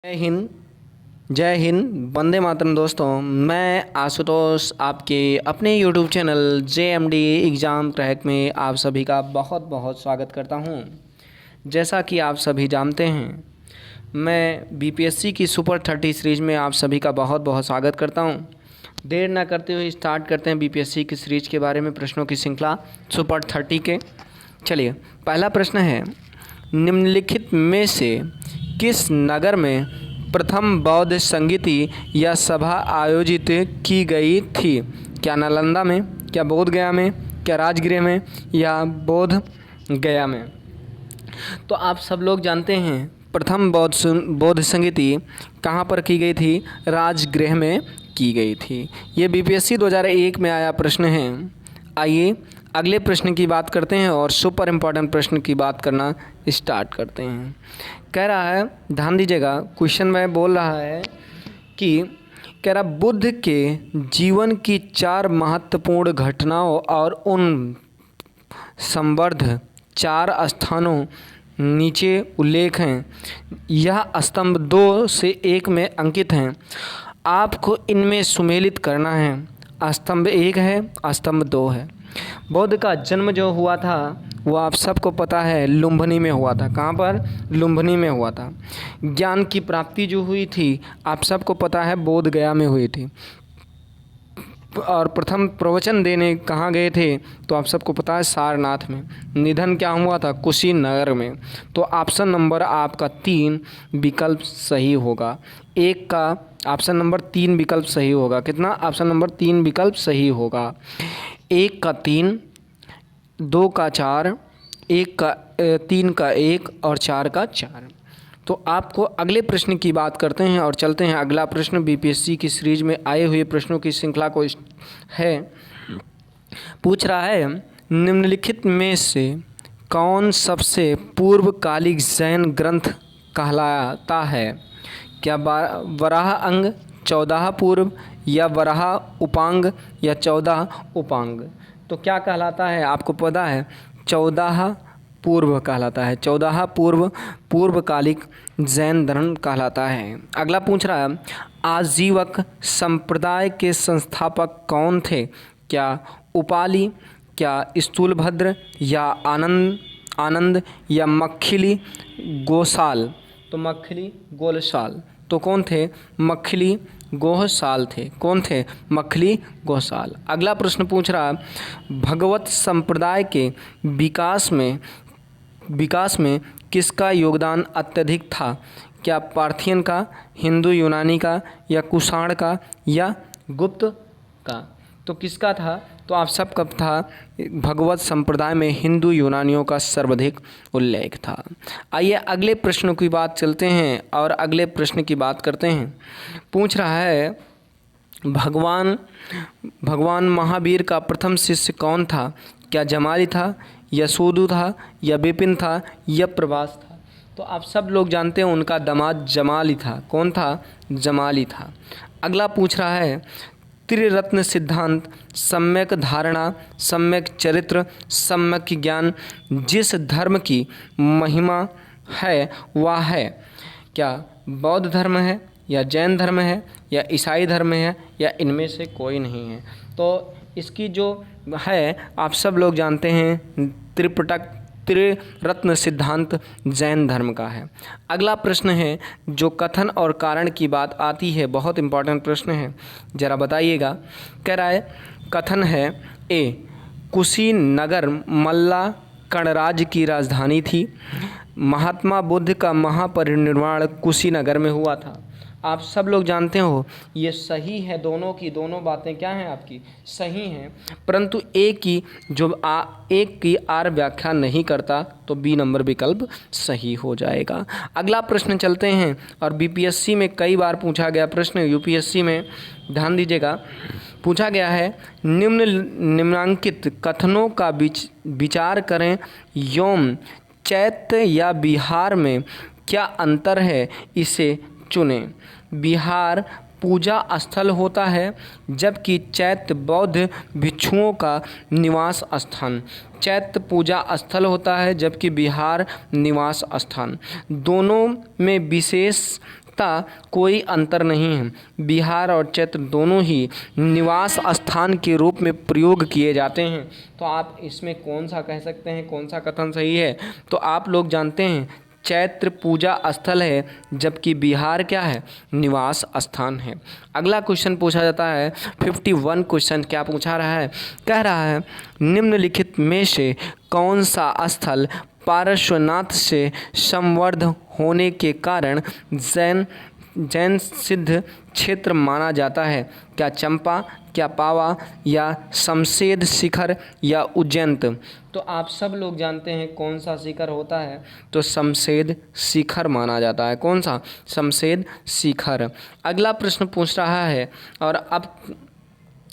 जय हिंद, वंदे मातरम। दोस्तों, मैं आशुतोष आपके अपने YouTube channel JMD exam crack में आप सभी का बहुत बहुत स्वागत करता हूं। जैसा कि आप सभी जानते हैं, मैं BPSC की सुपर 30 सीरीज़ में आप सभी का बहुत बहुत स्वागत करता हूं। देर ना करते हुए स्टार्ट करते हैं BPSC की सीरीज़ के बारे में, प्रश्नों की श्रृंखला सुपर 30 के। चलिए, पहला प्रश्न है, निम्नलिखित में से किस नगर में प्रथम बौद्ध संगीति या सभा आयोजित की गई थी? क्या नालंदा में, क्या बोध गया में, क्या राजगृह में या बोध गया में? तो आप सब लोग जानते हैं प्रथम बौद्ध संगीति कहाँ पर की गई थी? राजगृह में की गई थी। ये BPSC 2001 में आया प्रश्न है। आइए अगले प्रश्न की बात करते हैं और सुपर इम्पोर्टेंट प्रश्न की बात करना स्टार्ट करते हैं। कह रहा है, ध्यान दीजिएगा, क्वेश्चन में बोल रहा है कि कह रहा बुद्ध के जीवन की 4 महत्वपूर्ण घटनाओं और उन संवर्ध 4 स्थानों नीचे उल्लेख हैं। यह स्तंभ 2 से 1 में अंकित हैं। आपको इनमें सुमेलित करना है। स्तंभ 1 है, स्तंभ 2 है। बुद्ध का जन्म जो हुआ था वो आप सबको पता है लुम्बिनी में हुआ था। कहाँ पर? लुम्बिनी में हुआ था। ज्ञान की प्राप्ति जो हुई थी आप सबको पता है बोध गया में हुई थी। और प्रथम प्रवचन देने कहाँ गए थे तो आप सबको पता है सारनाथ में। निधन क्या हुआ था? कुशीनगर में। तो ऑप्शन नंबर आपका 3 विकल्प सही होगा। एक का ऑप्शन नंबर 3 विकल्प सही होगा। कितना? ऑप्शन नंबर 3 विकल्प सही होगा। 1 का 3, 2 का 4, 3 का 1 और 4 का 4। तो आपको अगले प्रश्न की बात करते हैं और चलते हैं। अगला प्रश्न BPSC की सीरीज में आए हुए प्रश्नों की श्रृंखला को है। पूछ रहा है, निम्नलिखित में से कौन सबसे पूर्वकालिक जैन ग्रंथ कहलाता है? क्या वराह अंग, 14 पूर्व या वराह उपांग या 14 उपांग? तो क्या कहलाता है आपको पता है? 14 पूर्व कहलाता है। 14 पूर्वकालिक जैन धर्म कहलाता है। अगला पूछ रहा है, आजीवक संप्रदाय के संस्थापक कौन थे? क्या उपाली, क्या स्थूलभद्र या आनंद या मक्खिली गोसाल? तो मक्खिली गोसाल। तो कौन थे? मक्खिली गोसाल थे। कौन थे? मक्खिली गोसाल। अगला प्रश्न पूछ रहा है, भगवत संप्रदाय के विकास में किसका योगदान अत्यधिक था? क्या पार्थियन का, हिंदू यूनानी का या कुषाण का या गुप्त का? तो किसका था? तो आप सबका था भगवत संप्रदाय में हिंदू यूनानियों का सर्वाधिक उल्लेख था। आइए अगले प्रश्न की बात चलते हैं और अगले प्रश्न की बात करते हैं। पूछ रहा है, भगवान महावीर का प्रथम शिष्य कौन था? क्या जमाली था या सूदु था या विपिन था या प्रभास था? तो आप सब लोग जानते हैं उनका दामाद जमाली था। कौन था? जमाली था। अगला पूछ रहा है, त्रिरत्न सिद्धांत, सम्यक धारणा, सम्यक चरित्र, सम्यक ज्ञान जिस धर्म की महिमा है वह है? क्या बौद्ध धर्म है या जैन धर्म है या ईसाई धर्म है या इनमें से कोई नहीं है? तो इसकी जो है आप सब लोग जानते हैं त्रिरत्न सिद्धांत जैन धर्म का है। अगला प्रश्न है, जो कथन और कारण की बात आती है, बहुत इंपॉर्टेंट प्रश्न है, ज़रा बताइएगा। कह रहा है, कथन है, ए कुशीनगर मल्ला कणराज की राजधानी थी। महात्मा बुद्ध का महापरिनिर्वाण कुशीनगर में हुआ था। आप सब लोग जानते हो ये सही है। दोनों की दोनों बातें क्या हैं? आपकी सही हैं, परंतु एक की आर व्याख्या नहीं करता तो B नंबर विकल्प सही हो जाएगा। अगला प्रश्न चलते हैं और BPSC में कई बार पूछा गया प्रश्न, UPSC में ध्यान दीजिएगा, पूछा गया है, निम्नांकित कथनों का विचार करें। योम, चैत्य या बिहार में क्या अंतर है? इसे चुनें। बिहार पूजा स्थल होता है जबकि चैत्य बौद्ध भिक्षुओं का निवास स्थान। चैत्य पूजा स्थल होता है जबकि बिहार निवास स्थान। दोनों में विशेष इसका कोई अंतर नहीं है। विहार और चैत्र दोनों ही निवास स्थान के रूप में प्रयोग किए जाते हैं। तो आप इसमें कौन सा कह सकते हैं, कौन सा कथन सही है? तो आप लोग जानते हैं चैत्र पूजा स्थल है, जबकि विहार क्या है? निवास स्थान है। अगला क्वेश्चन पूछा जाता है 51 क्वेश्चन क्या पूछा रहा है? कह रहा है निम्नलिखित में से कौन सा स्थल पार्श्वनाथ से संवर्ध होने के कारण जैन सिद्ध क्षेत्र माना जाता है? क्या चंपा, क्या पावा, या शमशेद शिखर, या उज्जैंत? तो आप सब लोग जानते हैं कौन सा शिखर होता है? तो शमशेद शिखर माना जाता है। कौन सा? शमशेद शिखर। अगला प्रश्न पूछ रहा है, और अब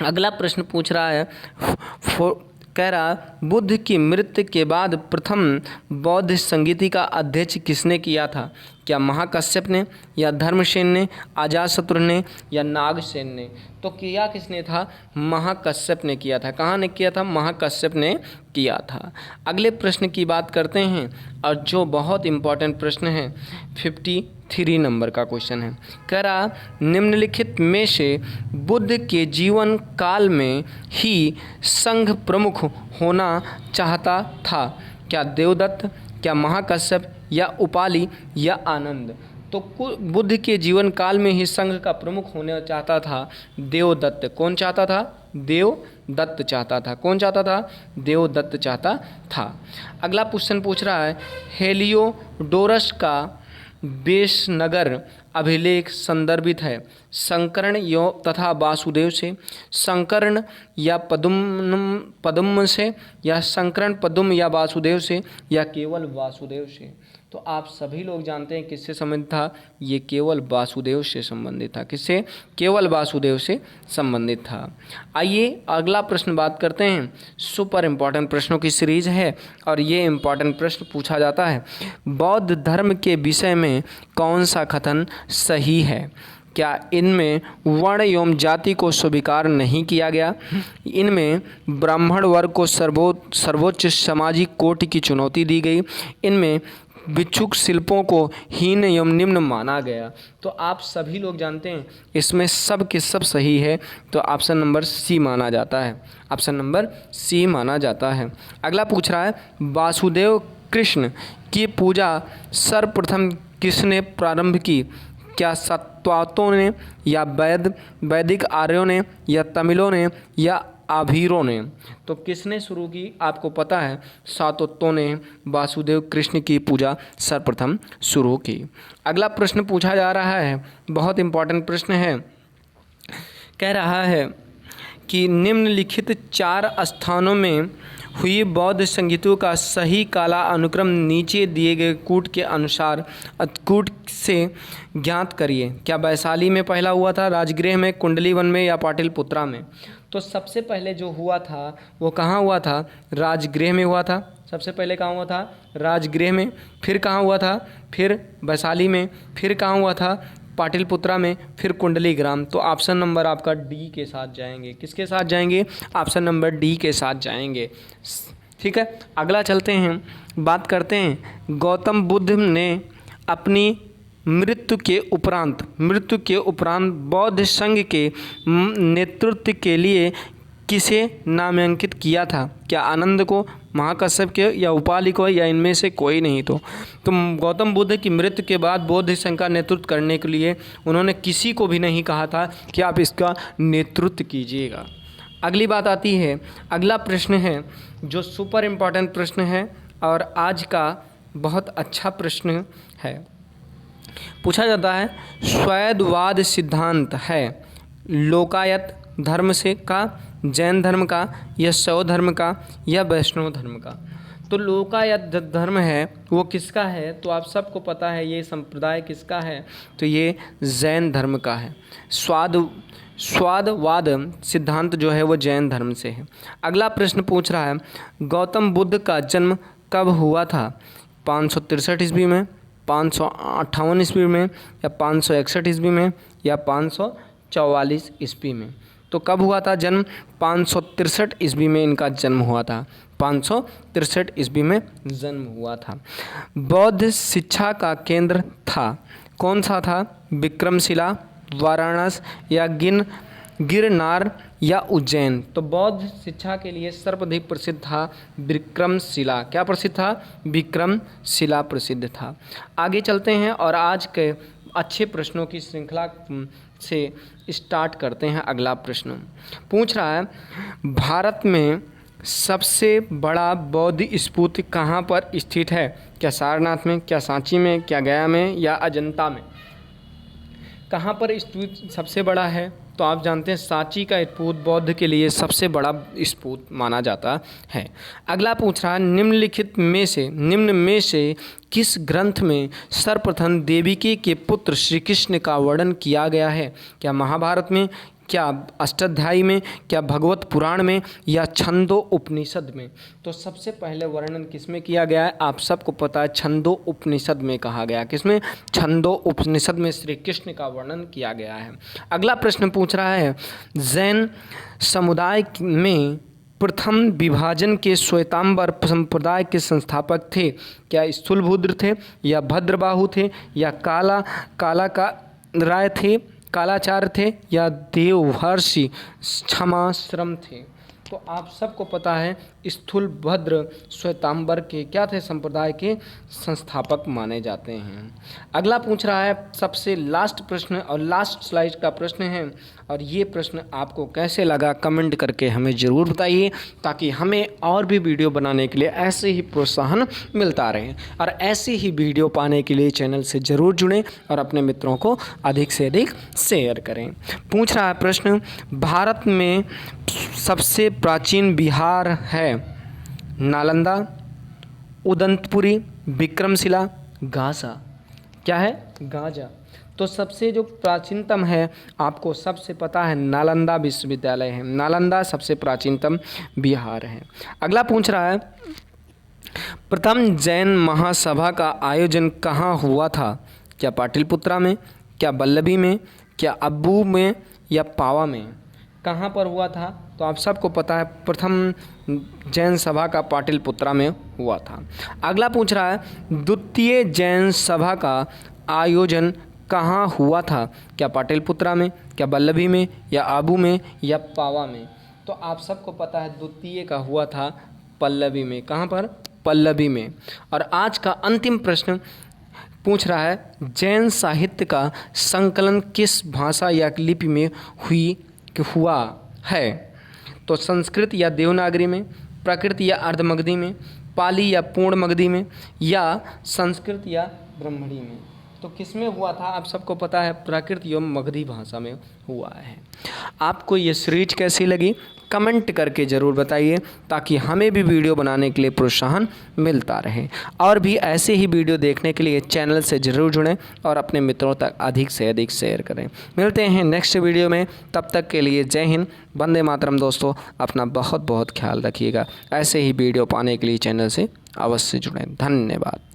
अगला प्रश्न पूछ रहा है कह रहा बुद्ध की मृत्यु के बाद प्रथम बौद्ध संगीति का अध्ययन किसने किया था? क्या महाकश्यप ने, या धर्मसेन ने, अजातशत्रु ने, या नागसेन ने? तो किया किसने था? महाकश्यप ने किया था। कहाँ ने किया था? महाकश्यप ने किया था। अगले प्रश्न की बात करते हैं, और जो बहुत इम्पोर्टेंट प्रश्न है 53 नंबर का क्वेश्चन है। कह रहा निम्नलिखित में से बुद्ध के जीवन काल में ही संघ प्रमुख होना चाहता था? क्या देवदत्त, क्या महाकश्यप, या उपाली, या आनंद? तो बुद्ध के जीवन काल में ही संघ का प्रमुख होने चाहता था देवदत्त। कौन चाहता था? देवदत्त चाहता था। कौन चाहता था? देवदत्त चाहता था। अगला क्वेश्चन पूछ रहा है हेलियोडोरस का बेशनगर अभिलेख संदर्भित है संकर्ण तथा वासुदेव से, संकर्ण या पद्म से, या संकर्ण पद्म या वासुदेव से, या केवल वासुदेव से? तो आप सभी लोग जानते हैं किससे संबंधित था? ये केवल वासुदेव से संबंधित था। किससे? केवल वासुदेव से संबंधित था। आइए अगला प्रश्न बात करते हैं। सुपर इम्पॉर्टेंट प्रश्नों की सीरीज है, और ये इम्पॉर्टेंट प्रश्न पूछा जाता है बौद्ध धर्म के विषय में कौन सा कथन सही है? क्या इनमें वर्ण एवं जाति को स्वीकार नहीं किया गया? इनमें ब्राह्मण वर्ग को सर्वोच्च सामाजिक कोटि की चुनौती दी गई? इनमें भिक्षुक शिल्पों को हीन एवं निम्न माना गया? तो आप सभी लोग जानते हैं इसमें सब के सब सही है, तो ऑप्शन नंबर सी माना जाता है। ऑप्शन नंबर सी माना जाता है। अगला पूछ रहा है वासुदेव कृष्ण की पूजा सर्वप्रथम किसने प्रारंभ की? क्या सातवातों ने, या वैदिक आर्यों ने, या तमिलों ने, या आभीरों ने? तो किसने शुरू की? आपको पता है सातवातों ने वासुदेव कृष्ण की पूजा सर्वप्रथम शुरू की। अगला प्रश्न पूछा जा रहा है, बहुत इंपॉर्टेंट प्रश्न है। कह रहा है कि निम्नलिखित 4 स्थानों में हुई बौद्ध संगीतों का सही काला अनुक्रम नीचे दिए गए कूट के अनुसार कूट से ज्ञात करिए। क्या वैशाली में पहला हुआ था, राजगृह में, कुंडलीवन में, या पाटलिपुत्रा में? तो सबसे पहले जो हुआ था वो कहाँ हुआ था? राजगृह में हुआ था। सबसे पहले कहाँ हुआ था? राजगृह में। फिर कहाँ हुआ था? फिर वैशाली में। फिर कहाँ हुआ था? पाटलिपुत्रा में। फिर कुंडली ग्राम। तो ऑप्शन नंबर आपका डी के साथ जाएंगे। किसके साथ जाएंगे? ऑप्शन नंबर डी के साथ जाएंगे। ठीक है, अगला चलते हैं, बात करते हैं गौतम बुद्ध ने अपनी मृत्यु के उपरांत बौद्ध संघ के नेतृत्व के लिए किसे नामांकित किया था? क्या आनंद को, महाकश्यप के, या उपाली को, या इनमें से कोई नहीं? तो गौतम बुद्ध की मृत्यु के बाद बौद्ध संघ का नेतृत्व करने के लिए उन्होंने किसी को भी नहीं कहा था कि आप इसका नेतृत्व कीजिएगा। अगली बात आती है, अगला प्रश्न है जो सुपर इम्पॉर्टेंट प्रश्न है और आज का बहुत अच्छा प्रश्न है। पूछा जाता है स्वैधवाद सिद्धांत है लोकायत धर्म से का, जैन धर्म का, या शैव धर्म का, या वैष्णव धर्म का? तो लोकायत धर्म है वो किसका है? तो आप सबको पता है ये संप्रदाय किसका है? तो ये जैन धर्म का है। स्वादवाद सिद्धांत जो है वो जैन धर्म से है। अगला प्रश्न पूछ रहा है गौतम बुद्ध का जन्म कब हुआ था? 563 ईस्वी में, 558 ईस्वी में, या 561 ईस्वी में, या 544 ईस्वी में? तो कब हुआ था जन्म? 563 ईस्वी में इनका जन्म हुआ था। 563 ईस्वी में जन्म हुआ था। बौद्ध शिक्षा का केंद्र था कौन सा था? विक्रमशिला, वाराणसी या गिरनार या उज्जैन? तो बौद्ध शिक्षा के लिए सर्वाधिक प्रसिद्ध था विक्रमशिला। क्या प्रसिद्ध था? विक्रमशिला प्रसिद्ध था। आगे चलते हैं और आज के अच्छे प्रश्नों की श्रृंखला से स्टार्ट करते हैं। अगला प्रश्न पूछ रहा है, भारत में सबसे बड़ा बौद्ध स्तूप कहाँ पर स्थित है? क्या सारनाथ में, क्या सांची में, क्या गया में या अजंता में? कहाँ पर स्तूप सबसे बड़ा है? तो आप जानते हैं सांची का स्तूप बौद्ध के लिए सबसे बड़ा स्तूप माना जाता है। अगला पूछ रहा है, निम्न में से किस ग्रंथ में सर्वप्रथम देवकी के पुत्र श्री कृष्ण का वर्णन किया गया है? क्या महाभारत में, क्या अष्टाध्यायी में, क्या भगवत पुराण में या छंदो उपनिषद में? तो सबसे पहले वर्णन किसमें किया गया है? आप सबको पता है छंदो उपनिषद में कहा गया। किसमें? छंदो उपनिषद में श्री कृष्ण का वर्णन किया गया है। अगला प्रश्न पूछ रहा है, जैन समुदाय में प्रथम विभाजन के श्वेतांबर संप्रदाय के संस्थापक थे? क्या स्थूलभद्र थे या भद्रबाहु थे या कालाचार्य थे या देवहर्षि क्षमाश्रम थे? तो आप सबको पता है स्थूलभद्र श्वेतांबर के क्या थे? संप्रदाय के संस्थापक माने जाते हैं। अगला पूछ रहा है, सबसे लास्ट प्रश्न और लास्ट स्लाइड का प्रश्न है, और ये प्रश्न आपको कैसे लगा कमेंट करके हमें ज़रूर बताइए, ताकि हमें और भी वीडियो बनाने के लिए ऐसे ही प्रोत्साहन मिलता रहे। और ऐसी ही वीडियो पाने के लिए चैनल से ज़रूर जुड़ें और अपने मित्रों को अधिक से अधिक शेयर करें। पूछ रहा है प्रश्न, भारत में सबसे प्राचीन विहार है? नालंदा, उदंतपुरी, विक्रमशिला, गाजा? क्या है? गाजा। तो सबसे जो प्राचीनतम है, आपको सबसे पता है नालंदा विश्वविद्यालय है। नालंदा सबसे प्राचीनतम विहार है। अगला पूछ रहा है, प्रथम जैन महासभा का आयोजन कहाँ हुआ था? क्या पाटलिपुत्रा में, क्या वल्लभी में, क्या अब्बू में या पावा में? कहाँ पर हुआ था? तो आप सबको पता है प्रथम जैन सभा का पाटलिपुत्रा में हुआ था। अगला पूछ रहा है, द्वितीय जैन सभा का आयोजन कहाँ हुआ था? क्या पाटलिपुत्रा में, क्या वल्लभी में या आबू में या पावा में? तो आप सबको पता है द्वितीय का हुआ था पल्लवी में। कहाँ पर? पल्लवी में। और आज का अंतिम प्रश्न पूछ रहा है, जैन साहित्य का संकलन किस भाषा या लिपि में हुआ है? तो संस्कृत या देवनागरी में, प्राकृत या अर्धमगधी में, पाली या पूर्ण मगधी में या संस्कृत या ब्राह्मणी में? तो किस में हुआ था? आप सबको पता है प्राकृत एवं मगधी भाषा में हुआ है। आपको ये सीरीज कैसी लगी कमेंट करके ज़रूर बताइए, ताकि हमें भी वीडियो बनाने के लिए प्रोत्साहन मिलता रहे। और भी ऐसे ही वीडियो देखने के लिए चैनल से ज़रूर जुड़ें और अपने मित्रों तक अधिक से अधिक शेयर करें। मिलते हैं नेक्स्ट वीडियो में, तब तक के लिए जय हिंद, वंदे मातरम। दोस्तों अपना बहुत बहुत ख्याल रखिएगा। ऐसे ही वीडियो पाने के लिए चैनल से अवश्य जुड़ें। धन्यवाद।